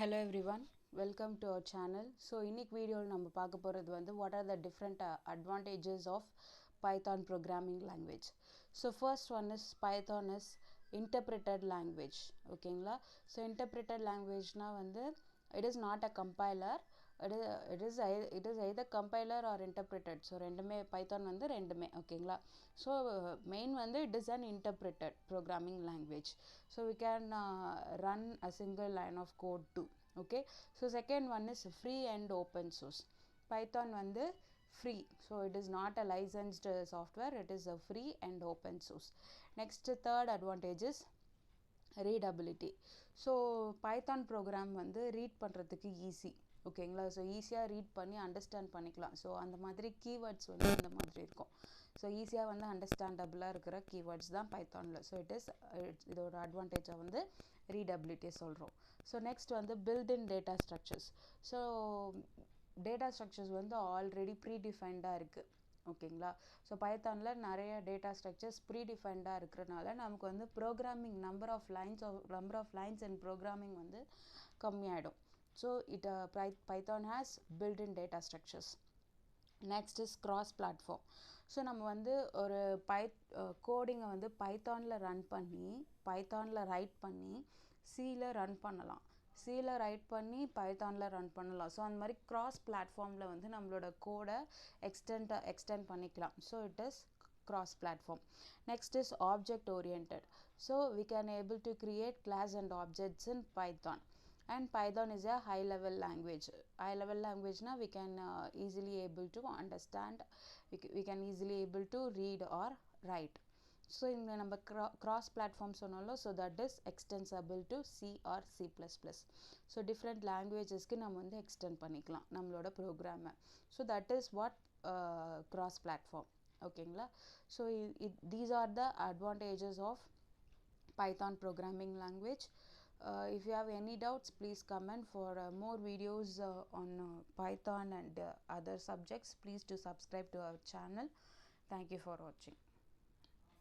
Hello everyone, welcome to our channel. So இன்னைக்கு வீடியோவில் நம்ம பார்க்க போகிறது வந்து what are the different advantages of Python programming language. So first one is Python is interpreted language. ஓகேங்களா? So interpreted languageனா வந்து it is not a compiler, it is either compiler or interpreted. So ரெண்டுமே Python வந்து ரெண்டுமே ஓகேங்களா? So main வந்து it is an interpreted programming language. So we can run a single line of code too. Okay, so second one is free and open source. Python வந்து free, so it is not a licensed software, it is a free and open source. Next, third advantage is readability. So Python program வந்து read பண்ணுறதுக்கு easy. ஓகேங்களா? So ஈஸியாக read பண்ணி understand பண்ணிக்கலாம். So அந்த மாதிரி keywords வந்து அந்த மாதிரி இருக்கும். ஸோ ஈஸியாக வந்து அண்டர்ஸ்டாண்டபிளாக இருக்கிற கீவேர்ட்ஸ் தான் பைத்தானில். ஸோ இதோட அட்வான்டேஜாக வந்து ரீடபிலிட்டியை சொல்கிறோம். ஸோ நெக்ஸ்ட் வந்து built-in data structures. So data structures வந்து ஆல்ரெடி ப்ரீடிஃபைன்டாக இருக்குது. ஓகேங்களா? ஸோ பைத்தானில் நிறைய டேட்டா ஸ்ட்ரக்சர்ஸ் ப்ரீடிஃபைன்டாக இருக்கிறனால நமக்கு வந்து programming number of lines and programming வந்து கம்மியாயிடும். So Python has built-in data structures. Next is cross platform. So நம்ம வந்து ஒரு கோடிங்கை வந்து பைத்தானில் ரன் பண்ணி பைத்தானில் ரைட் பண்ணி சியில் ரன் பண்ணலாம், சியில் ரைட் பண்ணி பைத்தானில் ரன் பண்ணலாம். ஸோ அந்த மாதிரி கிராஸ் பிளாட்ஃபார்மில் வந்து நம்மளோட கோடை எக்ஸ்டெண்ட் பண்ணிக்கலாம். So it is cross platform. Next is object oriented. So we can able to create class and objects in Python. And Python is a high level language. High level language na we can easily able to understand, we can easily able to read or write. So in the number cross platform sonalo, so that is extensible to C or C++. So different languages ku nam வந்து extend பண்ணிக்கலாம் நம்மளோட program. So that is what cross platform. ஓகேங்களா? So these are the advantages of Python programming language. If you have any doubts, please comment. For more videos on Python and other subjects, please do subscribe to our channel. Thank you for watching.